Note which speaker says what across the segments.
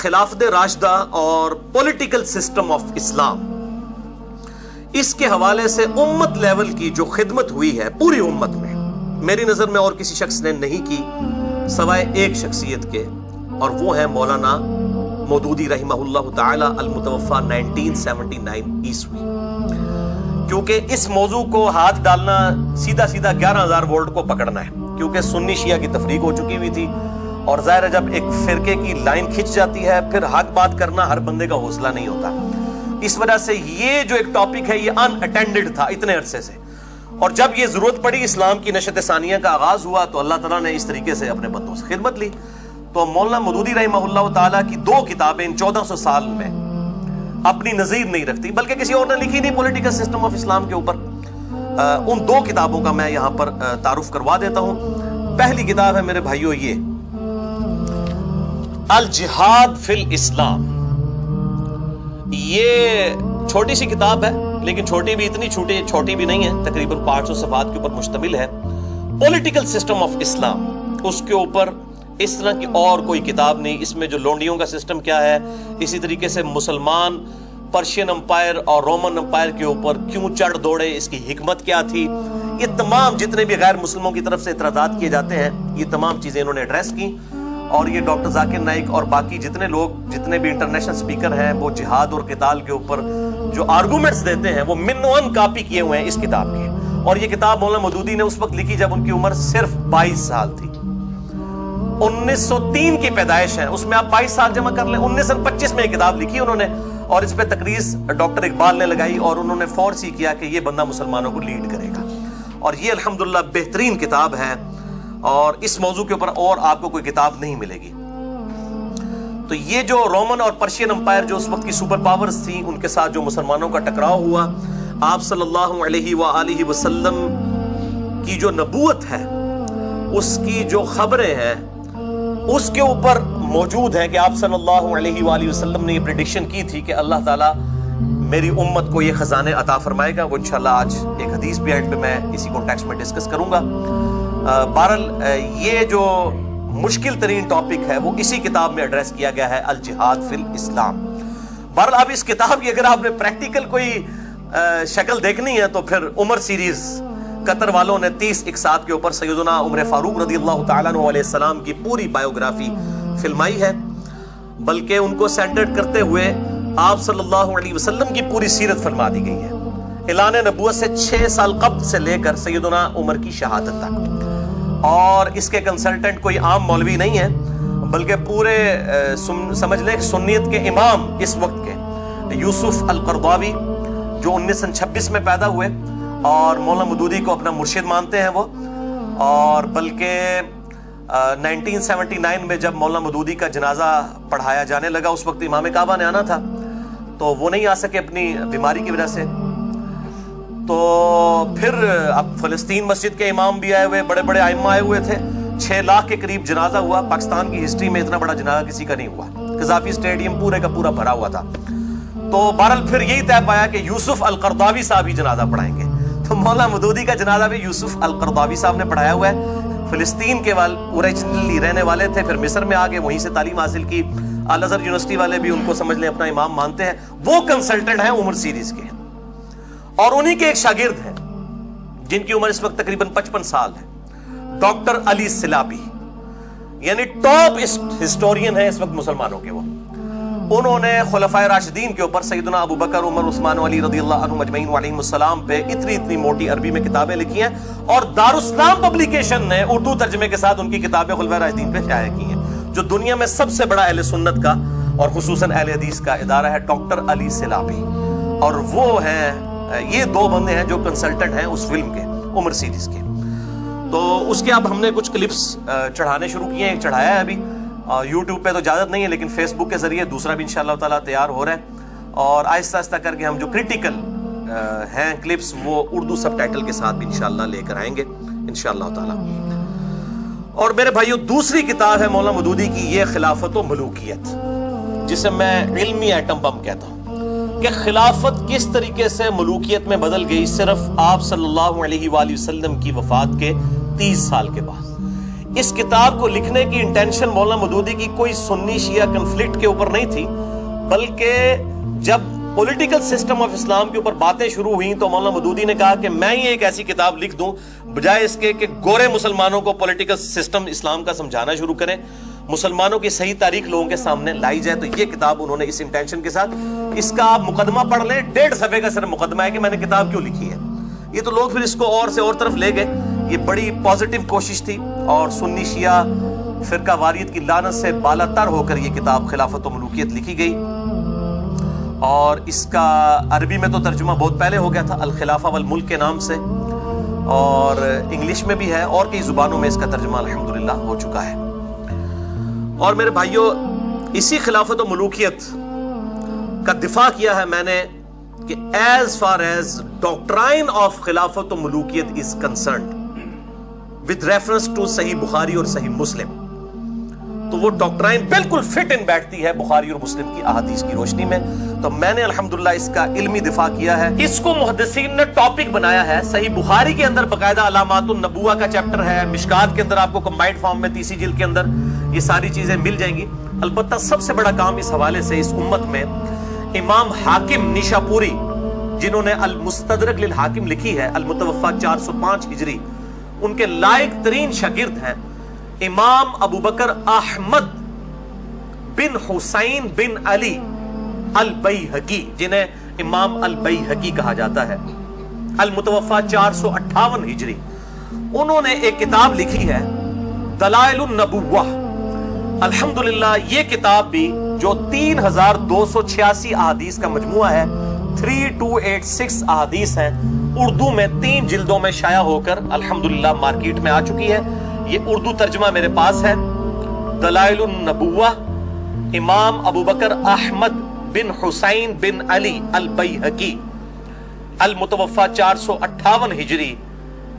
Speaker 1: خلافت راشدہ اور political system of اسلام، اس کے حوالے سے امت لیول کی جو خدمت ہوئی ہے پوری امت میں، میری نظر میں اور کسی شخص نے نہیں کی سوائے ایک شخصیت کے، اور وہ ہے مولانا مودودی رحمہ اللہ تعالی المتوفی 1979 عیسوی۔ کیونکہ اس موضوع کو ہاتھ ڈالنا سیدھا 11,000 وولٹ کو پکڑنا ہے، کیونکہ سنی شیعہ کی تفریق ہو چکی ہوئی تھی، اور ظاہر ہے جب ایک فرقے کی لائن کھنچ جاتی ہے پھر حق بات کرنا ہر بندے کا حوصلہ نہیں ہوتا۔ اس وجہ سے یہ جو ایک ٹاپک ہے یہ ان اٹینڈڈ تھا اتنے عرصے سے، اور جب یہ ضرورت پڑی اسلام کی نشت ثانیہ کا آغاز ہوا تو اللہ تعالیٰ نے اس طریقے سے اپنے بندوں سے خدمت لی۔ تو مولانا مودودی رحمہ اللہ تعالیٰ کی 2 کتابیں 1400 سال میں اپنی نظیر نہیں رکھتی، بلکہ کسی اور نے لکھی نہیں پولیٹیکل سسٹم آف اسلام کے اوپر۔ ان 2 کتابوں کا میں یہاں پر تعارف کروا دیتا ہوں۔ پہلی کتاب ہے میرے بھائیو یہ الجہاد فی الاسلام۔ یہ چھوٹی سی کتاب ہے، لیکن چھوٹی بھی اتنی چھوٹی بھی نہیں ہے، تقریباً 500 صفحات کے اوپر مشتمل ہے۔ پولیٹیکل سسٹم آف اسلام، اس کے اوپر اس طرح کی اور کوئی کتاب نہیں۔ اس میں جو لونڈیوں کا سسٹم کیا ہے، اسی طریقے سے مسلمان پرشین امپائر اور رومن امپائر کے اوپر کیوں چڑھ دوڑے، اس کی حکمت کیا تھی، یہ تمام جتنے بھی غیر مسلموں کی طرف سے اعتراضات کیے جاتے ہیں یہ تمام چیزیں انہوں نے ایڈریس کی۔ اور یہ ڈاکٹر ذاکر نائک اور باقی جتنے لوگ جتنے بھی انٹرنیشنل سپیکر ہیں وہ جہاد اور قتال کے اوپر جو آرگومنٹس دیتے ہیں وہ من و ان کاپی کیے ہوئے ہیں اس کتاب کے۔ اور یہ کتاب مولانا مودودی نے اس وقت لکھی جب ان کی عمر صرف 22 سال تھی۔ 1903 کی پیدائش ہے، اس میں آپ 22 سال جمع کر لیں، 1925 میں یہ کتاب لکھی انہوں نے، اور اس پہ تقریر ڈاکٹر اقبال نے لگائی، اور انہوں نے فورس ہی کیا کہ یہ بندہ مسلمانوں کو لیڈ کرے گا، اور یہ الحمدللہ بہترین کتاب ہے، اور اس موضوع کے اوپر اور آپ کو کوئی کتاب نہیں ملے گی۔ تو یہ جو رومن اور پرشین امپائر جو اس وقت کی سپر پاورز تھیں، ان کے ساتھ جو مسلمانوں کا ٹکراؤ ہوا، آپ صلی اللہ علیہ وآلہ وسلم کی جو نبوت ہے، اس کی جو خبریں ہیں، اس کے اوپر موجود ہے کہ آپ صلی اللہ علیہ وآلہ وسلم نے یہ پریڈکشن کی تھی کہ اللہ تعالیٰ میری امت کو یہ خزانے عطا فرمائے گا۔ وہ انشاءاللہ آج ایک حدیث بھی اینڈ پہ میں اسی کانٹیکسٹ میں ڈسکس کروں گا۔ بہرحال یہ جو مشکل ترین ٹاپک ہے وہ اسی کتاب میں ایڈریس کیا گیا ہے، الجہاد فی الاسلام۔ بہرحال اب اس کتاب کی اگر آپ نے پریکٹیکل کوئی شکل دیکھنی ہے تو پھر عمر سیریز قطر والوں نے 30 اقساط کے اوپر سیدنا عمر فاروق رضی اللہ تعالیٰ عنہ علیہ السلام کی پوری بایوگرافی فلمائی ہے، بلکہ ان کو سینٹرڈ کرتے ہوئے آپ صلی اللہ علیہ وسلم کی پوری سیرت فرما دی گئی ہے، اعلان نبوت سے 6 سال قبل سے لے کر سیدنا عمر کی شہادت تک۔ اور اس کے کنسلٹنٹ کوئی عام مولوی نہیں ہے، بلکہ پورے سمجھ لیں سنیت کے امام اس وقت کے یوسف القرضاوی جو 1926 میں پیدا ہوئے اور مولانا مودودی کو اپنا مرشد مانتے ہیں وہ، اور بلکہ 1979 میں جب مولانا مودودی کا جنازہ پڑھایا جانے لگا، اس وقت امام کعبہ نے آنا تھا تو وہ نہیں آ سکے اپنی بیماری کی وجہ سے، تو پھر اب فلسطین مسجد کے امام بھی آئے ہوئے، بڑے بڑے ائمہ آئے ہوئے تھے، 6 لاکھ کے قریب جنازہ ہوا۔ پاکستان کی ہسٹری میں اتنا بڑا جنازہ کسی کا نہیں ہوا، قذافی اسٹیڈیم پورے کا پورا بھرا ہوا تھا۔ تو بہرحال پھر یہی طے پایا کہ یوسف القرضاوی صاحب ہی جنازہ پڑھائیں گے، تو مولانا مودودی کا جنازہ بھی یوسف القرضاوی صاحب نے پڑھایا ہوا ہے۔ فلسطین کے اوریجنلی رہنے والے تھے، پھر مصر میں آگے وہیں سے تعلیم حاصل کی، الازہر یونیورسٹی والے بھی ان کو سمجھ لیں اپنا امام مانتے ہیں۔ وہ کنسلٹنٹ ہیں عمر سیریز کے، اور انہی کے ایک شاگرد ہیں جن کی عمر اس وقت تقریباً 55 سال ہے، ڈاکٹر علی سلابی، یعنی ٹاپ ہسٹورین ہیں اس وقت مسلمانوں کے۔ وہ انہوں نے خلفائے راشدین کے اوپر سیدنا ابو بکر، عمر، عثمان و علی رضی اللہ عنہم اجمعین علیہم السلام پہ اتنی موٹی عربی میں کتابیں لکھی ہیں، اور دارالاسلام پبلیکیشن نے اردو ترجمے کے ساتھ ان کی کتابیں خلفائے راشدین پہ شائع کی ہیں، جو دنیا میں سب سے بڑا اہل سنت کا اور خصوصاً اہل حدیث کا ادارہ ہے، ڈاکٹر علی سلابی۔ اور وہ ہیں، یہ 2 بندے ہیں جو کنسلٹنٹ ہیں اس فلم کے، عمر سیریز کے۔ تو اس کے اب ہم نے کچھ کلپس چڑھانے شروع کیے ہیں، ایک چڑھایا ہے ابھی، یوٹیوب پہ تو اجازت نہیں ہے لیکن فیس بک کے ذریعے دوسرا بھی انشاءاللہ تعالیٰ تیار ہو رہا ہے، اور آہستہ آہستہ کر کے ہم جو کریٹیکل ہیں کلپس وہ اردو سب ٹائٹل کے ساتھ بھی انشاءاللہ لے کر آئیں گے انشاءاللہ تعالیٰ۔ اور میرے بھائیو دوسری کتاب ہے مولانا مودودی کی، یہ خلافت و ملوکیت، جسے میں علمی ایٹم بم کہتا ہوں، کہ خلافت کس طریقے سے ملوکیت میں بدل گئی صرف آپ صلی اللہ علیہ وآلہ وسلم کی وفات کے 30 سال کے بعد۔ اس کتاب کو لکھنے کی انٹینشن مولانا مودودی کی کوئی سنی شیعہ کنفلکٹ کے اوپر نہیں تھی، بلکہ جب پولیٹیکل سسٹم آف اسلام کے اوپر باتیں شروع ہوئیں تو مولانا مودودی نے کہا کہ میں ہی ایک ایسی کتاب لکھ دوں بجائے اس کے کہ گورے مسلمانوں کو پولیٹیکل سسٹم اسلام کا سمجھانا شروع کریں، مسلمانوں کی صحیح تاریخ لوگوں کے سامنے لائی جائے۔ تو یہ کتاب انہوں نے اس انٹینشن کے ساتھ، اس کا آپ مقدمہ پڑھ لیں، 1.5 صفحے کا صرف مقدمہ ہے کہ میں نے کتاب کیوں لکھی ہے۔ یہ تو لوگ پھر اس کو اور سے اور طرف لے گئے، یہ بڑی پازیٹیو کوشش تھی، اور سنی شیعہ فرقہ واریت کی لعنت سے بالا تر ہو کر یہ کتاب خلافت و ملوکیت لکھی گئی، اور اس کا عربی میں تو ترجمہ بہت پہلے ہو گیا تھا الخلافہ والملک کے نام سے، اور انگلش میں بھی ہے، اور کئی زبانوں میں اس کا ترجمہ الحمدللہ ہو چکا ہے۔ اور میرے بھائیوں، اسی خلافت و ملوکیت کا دفاع کیا ہے میں نے کہ as far as doctrine of خلافت و ملوکیت is concerned with reference to صحیح بخاری اور صحیح مسلم، تو وہ ڈاکٹرائن بالکل فٹ ان بیٹھتی ہے بخاری اور مسلم کی احادیث کی روشنی میں۔ تو میں نے الحمدللہ اس کا علمی دفاع کیا ہے۔ اس کو محدثین نے ٹاپک بنایا ہے، صحیح بخاری کے اندر باقاعدہ علامات النبوہ کا چیپٹر ہے، مشکات کے اندر آپ کو کمبائنڈ فارم میں تیسری جلد کے اندر یہ ساری چیزیں مل جائیں گی۔ البتہ سب سے بڑا کام اس حوالے سے اس امت میں امام حاکم نیشاپوری، جنہوں نے المستدرک للحاکم لکھی ہے، المتوفا 405 ہجری، ان کے لائق ترین شاگرد ہیں امام ابو بکر احمد بن حسین بن علی البیہقی، جنہیں امام البیہقی کہا جاتا ہے، المتوفا 458 ہجری۔ انہوں نے ایک کتاب لکھی ہے دلائل النبوہ۔ الحمدللہ یہ کتاب بھی جو 3286 احادیث کا مجموعہ ہے، 3286 احادیث ہیں، اردو میں 3 جلدوں میں شائع ہو کر الحمدللہ مارکیٹ میں آ چکی ہے۔ یہ اردو ترجمہ میرے پاس ہے، دلائل النبوہ، امام ابو بکر احمد بن حسین بن علی البیہقی، المتوفا 458 ہجری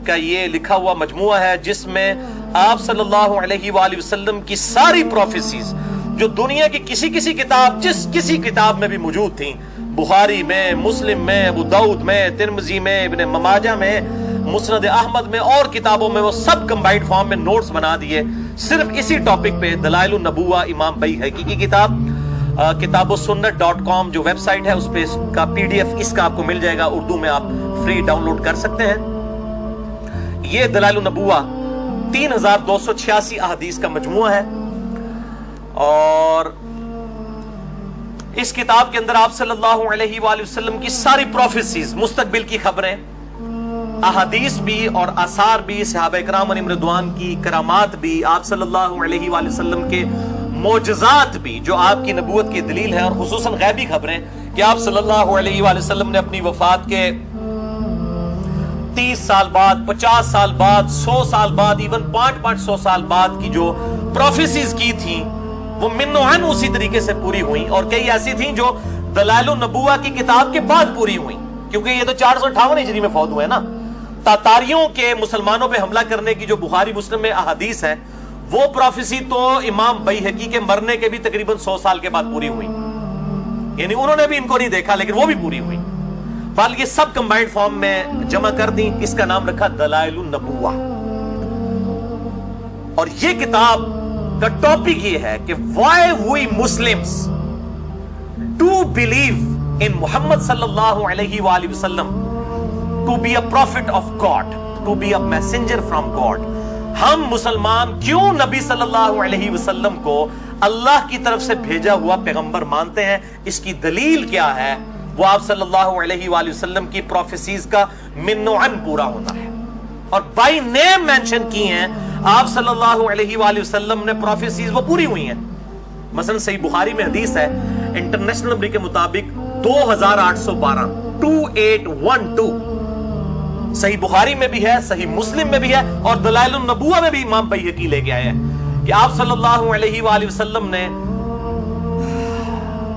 Speaker 1: کا یہ لکھا ہوا مجموعہ ہے، جس میں آپ صلی اللہ علیہ وآلہ وسلم کی ساری پروفیسیز جو دنیا کی کسی کتاب، جس کسی کتاب میں بھی موجود تھیں، بخاری میں، مسلم میں، ابو داؤد میں، ترمذی میں، ابن ماجہ میں، مسند احمد میں اور کتابوں میں، وہ سب کمبائنڈ فارم میں نوٹس بنا دیے صرف اسی ٹاپک پہ، دلائل النبوہ امام بیہقی کی کتاب۔ کتابوسنت.com جو ویب سائٹ ہے، اس پہ اس کا PDF اس کا آپ کو مل جائے گا، اردو میں آپ فری ڈاؤن لوڈ کر سکتے ہیں۔ یہ دلائل النبوہ 3286 احادیث کا مجموعہ ہے، اور اس کتاب کے اندر آپ صلی اللہ علیہ وآلہ وسلم کی ساری پروفیسیز، مستقبل کی خبریں، احادیث بھی اور آثار بھی، صحابہ کرام علیہم رضوان کی کرامات بھی، آپ صلی اللہ علیہ وآلہ وسلم کے معجزات بھی جو آپ کی نبوت کی دلیل ہے، اور خصوصاً غیبی خبریں کہ آپ صلی اللہ علیہ وآلہ وسلم نے اپنی وفات کے 30 سال بعد، 50 سال بعد، 100 سال بعد، ایون 500 سال بعد کی جو پروفیسیز کی تھیں وہ من و عن اسی طریقے سے پوری ہوئیں، اور کئی ایسی تھیں جو دلائل النبوہ کی کتاب کے بعد پوری ہوئیں، کیونکہ یہ تو 458 ہجری میں فوت ہوئے نا۔ تاتاریوں کے مسلمانوں پہ حملہ کرنے کی جو بخاری مسلم میں احادیث ہیں، وہ پروفیسی تو امام بیہقی کے مرنے کے بھی تقریباً 100 سال کے بعد پوری ہوئی، یعنی انہوں نے بھی ان کو نہیں دیکھا لیکن وہ بھی پوری ہوئی۔ بال یہ سب کمبائنڈ فارم میں جمع کر دیں، اس کا نام رکھا دلائل النبوہ۔ اور یہ کتاب کا ٹاپک یہ ہے کہ why we Muslims do believe in محمد صلی اللہ علیہ وآلہ وسلم to be a prophet of God, to be a messenger from God۔ ہم مسلمان کیوں نبی صلی اللہ علیہ وسلم کو اللہ کی طرف سے بھیجا ہوا پیغمبر مانتے ہیں، اس کی دلیل کیا ہے؟ وہ آپ صلی اللہ علیہ وآلہ وسلم کی پروفیسیز کا من و عن پورا ہونا ہے، اور بائی نیم مینشن کی ہیں آپ صلی اللہ علیہ وآلہ وسلم نے پروفیسیز وہ پوری ہوئی ہیں۔ مثلا صحیح بخاری میں حدیث ہے، انٹرنیشنل نمبر کے مطابق 2812 2812، صحیح بخاری میں بھی ہے، صحیح مسلم میں بھی ہے، اور دلائل النبوہ میں بھی امام بیہقی لے کے آئے ہیں کہ آپ صلی اللہ علیہ وآلہ وسلم نے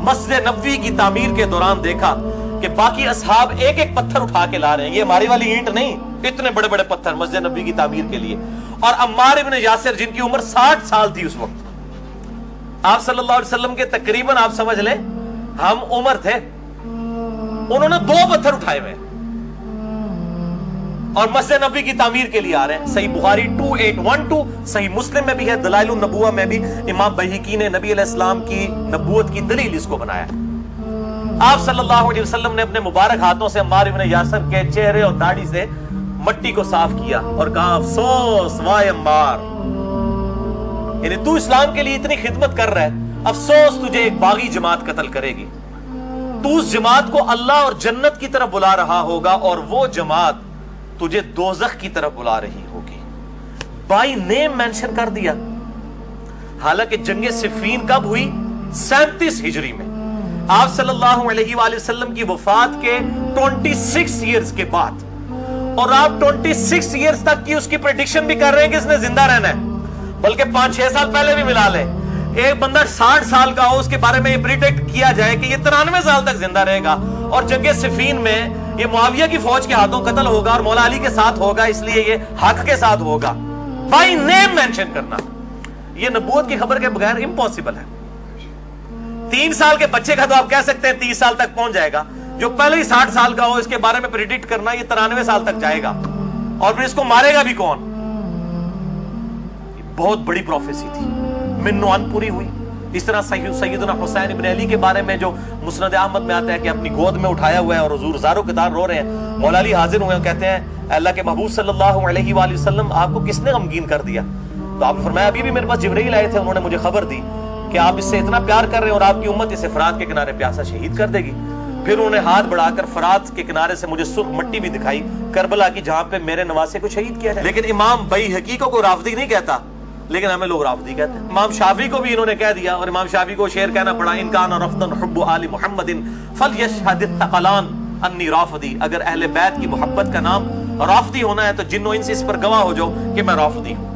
Speaker 1: مسجد نبوی کی تعمیر کے دوران دیکھا کہ باقی اصحاب ایک ایک پتھر اٹھا کے لا رہے ہیں، یہ ہماری والی اینٹ نہیں، اتنے بڑے بڑے پتھر مسجد نبوی کی تعمیر کے لیے۔ اور عمار ابن یاسر جن کی عمر 60 سال تھی اس وقت، آپ صلی اللہ علیہ وسلم کے تقریباً آپ سمجھ لیں ہم عمر تھے، انہوں نے 2 پتھر اٹھائے ہوئے، اور مسجد نبوی کی تعمیر کے لیے آ رہے ہیں. صحیح بخاری 2812, صحیح مسلم میں بھی ہے, دلائل النبوہ میں بھی امام بہقی نے نبی علیہ السلام کی نبوت کی دلیل اس کو بنایا. آپ صلی اللہ علیہ وسلم نے اپنے مبارک ہاتھوں سے عمار ابن یاسر کے چہرے اور داڑھی سے مٹی کو صاف کیا اور کہا افسوس وائے عمار, یعنی تو اسلام کے لیے اتنی خدمت کر رہا ہے, افسوس تجھے ایک باغی جماعت قتل کرے گی. تو اس جماعت کو اللہ اور جنت کی طرف بلا رہا ہوگا اور وہ جماعت تجھے دوزخ کی طرف بلا رہی ہوگی. بائی نیم مینشن کر دیا. حالانکہ جنگ صفین کب ہوئی؟ 37 ہجری میں. آپ صلی اللہ علیہ وآلہ وسلم کی وفات کے 26 ایئرز کے بعد, اور آپ 26 ایئرز تک کی اس کی پریڈکشن بھی کر رہے ہیں کہ اس نے زندہ رہنا ہے, بلکہ 5-6 سال پہلے بھی ملا لے. ایک بندہ 60 سال کا ہو, اس کے بارے میں یہ پریڈکٹ کیا جائے کہ یہ 93 سال تک زندہ رہے گا, اور جنگ صفین میں یہ معاویہ کی فوج کے ہاتھوں قتل ہوگا اور مولا علی کے ساتھ ہوگا, اس لیے یہ حق کے ساتھ ہوگا. بائی نیم مینشن کرنا یہ نبوت کی خبر کے بغیر امپاسبل ہے. 3 سال کے بچے کا تو آپ کہہ سکتے ہیں 30 سال تک پہنچ جائے گا, جو پہلے ہی 60 سال کا ہو اس کے بارے میں پریڈکٹ کرنا یہ 93 سال تک جائے گا, اور پھر اس کو مارے گا بھی کون؟ بہت بڑی پروفیسی تھی, من نوان پوری ہوئی. اس طرح سیدنا حسین ابن علی کے بارے میں جو مسند احمد میں آتا ہے کہ اپنی گود میں اٹھایا ہوا ہے اور حضور زاروں کے دار رو رہے ہیں, مولا علی حاضر ہوئے ہیں, کہتے ہیں اللہ کے محبوب صلی اللہ علیہ وآلہ وسلم آپ کو کس نے غمگین کر دیا؟ تو آپ نے فرمایا ابھی بھی میرے پاس جبرائیل آئے تھے, انہوں نے مجھے خبر دی کہ آپ اس سے اتنا پیار کر رہے ہیں اور آپ کی امت اسے فرات کے کنارے پیاسا شہید کر دے گی. پھر انہوں نے ہاتھ بڑھا کر فرات کے کنارے سے مجھے سرخ مٹی بھی دکھائی کربلا کی, جہاں پہ میرے نواسے کو شہید کیا جائے. لیکن امام بہقی کو کوئی رافضی نہیں کہتا, لیکن ہمیں لوگ رافضی کہتے ہیں. امام شافعی کو بھی انہوں نے کہہ دیا, اور امام شافعی کو شعر کہنا پڑا, ان کان رفضا حب آل محمد فلیشهد الثقلان انی رافضی. اگر اہل بیت کی محبت کا نام رافضی ہونا ہے تو جن و انس اس پر گواہ ہو جاؤ کہ میں رافضی ہوں.